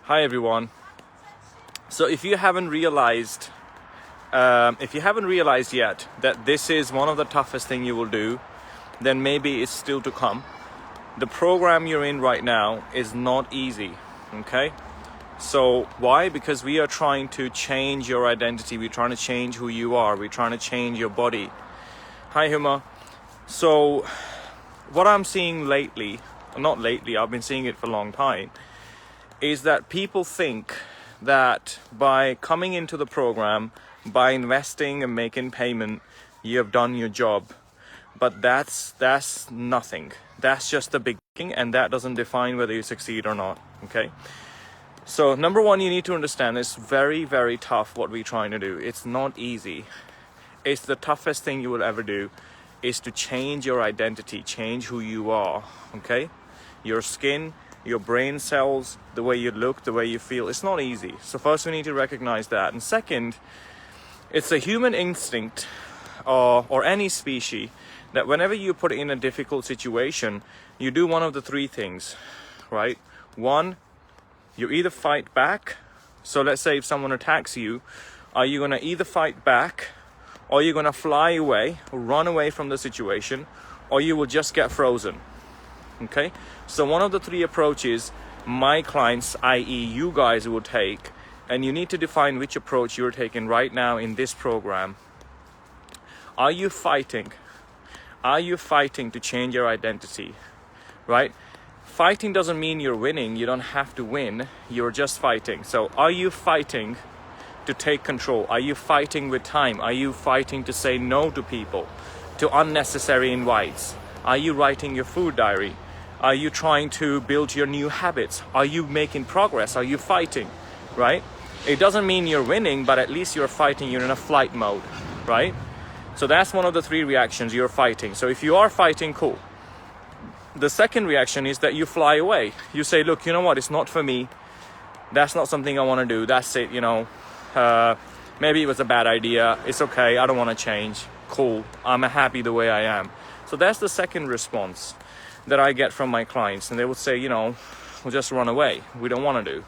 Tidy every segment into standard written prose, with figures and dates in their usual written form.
Hi everyone. So if you haven't realized yet that this is one of the toughest thing you will do, then maybe it's still to come. The program you're in right now is not easy, okay? So why? Because we are trying to change your identity. We're trying to change who you are. We're trying to change your body. Hi Huma. So what I'm seeing lately, not lately, I've been seeing it for a long time, is that people think that by coming into the program, by investing and making payment, you have done your job. But that's nothing. That's just the beginning, and that doesn't define whether you succeed or not, okay? So number one, you need to understand it's very, very tough what we're trying to do. It's not easy. It's the toughest thing you will ever do, is to change your identity, change who you are, okay? Your skin, your brain cells, the way you look, the way you feel. It's not easy. So first we need to recognize that. And second, it's a human instinct or any species that whenever you put in a difficult situation, you do one of the three things, right? One, you either fight back. So let's say if someone attacks you, are you going to either fight back, or you're going to fly away, run away from the situation, or you will just get frozen? Okay, so one of the three approaches my clients, i.e. you guys, will take, and you need to define which approach you're taking right now in this program. Are you fighting? Are you fighting to change your identity? Right? Fighting doesn't mean you're winning. You don't have to win. You're just fighting. So are you fighting to take control? Are you fighting with time? Are you fighting to say no to people, to unnecessary invites? Are you writing your food diary? Are you trying to build your new habits? Are you making progress? Are you fighting, right? It doesn't mean you're winning, but at least you're fighting. You're in a flight mode, right? So that's one of the three reactions. You're fighting. So if you are fighting, cool. The second reaction is that you fly away. You say, look, you know what? It's not for me. That's not something I want to do. That's it, maybe it was a bad idea. It's okay. I don't want to change. Cool. I'm happy the way I am. So that's the second response that I get from my clients, and they would say, we'll just run away. We don't want to do.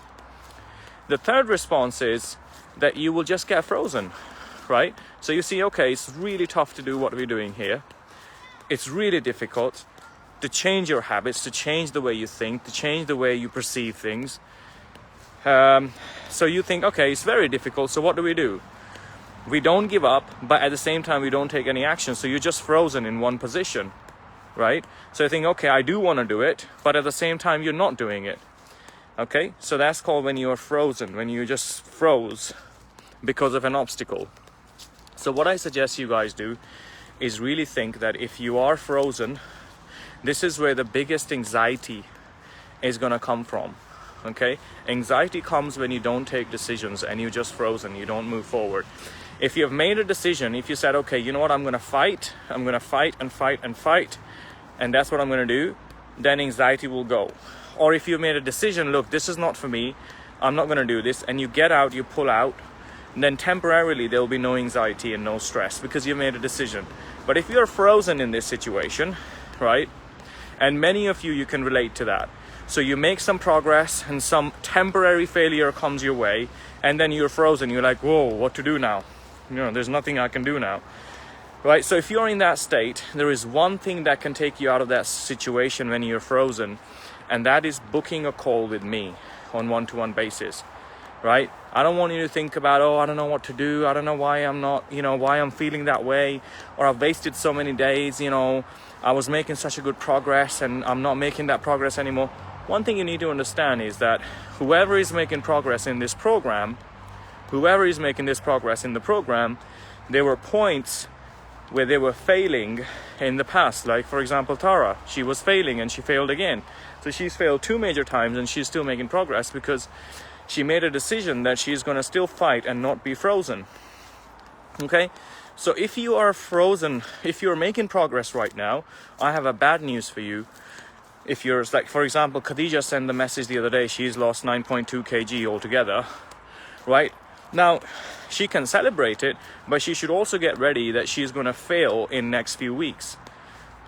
The third response is that you will just get frozen, right? So you see, okay, it's really tough to do what we're doing here. It's really difficult to change your habits, to change the way you think, to change the way you perceive things. So you think, okay, it's very difficult, so what do? We don't give up, but at the same time, we don't take any action. So you're just frozen in one position, right? So you think, okay, I do want to do it, but at the same time, you're not doing it. Okay, so that's called when you are frozen, when you just froze because of an obstacle. So what I suggest you guys do is really think that if you are frozen, this is where the biggest anxiety is going to come from. Okay, anxiety comes when you don't take decisions and you're just frozen, you don't move forward. If you have made a decision, if you said, okay, you know what, I'm going to fight and fight, and that's what I'm going to do, then anxiety will go. Or if you made a decision, look, this is not for me, I'm not going to do this, and you get out, you pull out, then temporarily there will be no anxiety and no stress because you made a decision. But if you're frozen in this situation, right, and many of you can relate to that. So you make some progress and some temporary failure comes your way, and then you're frozen. You're like, whoa, what to do now? There's nothing I can do now. Right? So if you're in that state, there is one thing that can take you out of that situation when you're frozen, and that is booking a call with me on one-to-one basis. Right? I don't want you to think about, I don't know what to do. I don't know why I'm not, why I'm feeling that way, or I've wasted so many days, I was making such a good progress and I'm not making that progress anymore. One thing you need to understand is that whoever is making progress in this program, there were points where they were failing in the past. Like, for example, Tara, she was failing and she failed again. So she's failed 2 major times and she's still making progress because she made a decision that she's going to still fight and not be frozen. Okay? So if you are frozen, if you're making progress right now, I have a bad news for you. If you're, like, for example, Khadija sent the message the other day, she's lost 9.2 kg altogether, right? Now, she can celebrate it, but she should also get ready that she's going to fail in next few weeks.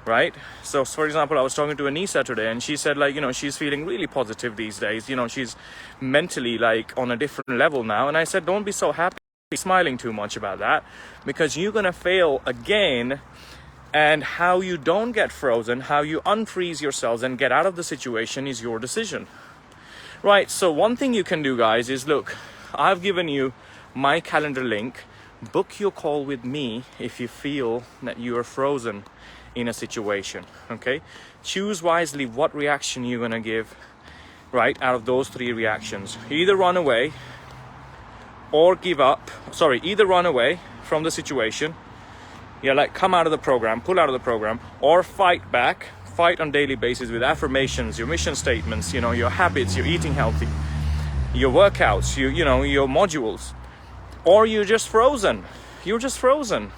right? So for example, I was talking to Anissa today, and she said, like, you know, she's feeling really positive these days. You know, she's mentally like on a different level now. And I said, don't be so happy, smiling too much about that, because you're gonna fail again. And how you don't get frozen, how you unfreeze yourselves and get out of the situation is your decision, right? So one thing you can do, guys, is look, I've given you my calendar link. Book your call with me if you feel that you are frozen in a situation, okay? Choose wisely what reaction you're gonna give, right, out of those 3 reactions. Either run away or give up, either run away from the situation, like come out of the program, pull out of the program, or fight back, fight on daily basis with affirmations, your mission statements, you know, your habits, your eating healthy, your workouts, you know, your modules. Or you're just frozen. You're just frozen,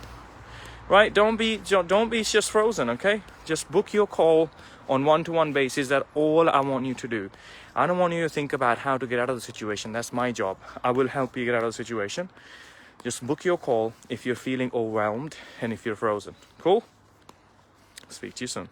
right? Don't be just frozen, okay? Just book your call on one-to-one basis. That's all I want you to do. I don't want you to think about how to get out of the situation. That's my job. I will help you get out of the situation. Just book your call if you're feeling overwhelmed and if you're frozen. Cool? Speak to you soon.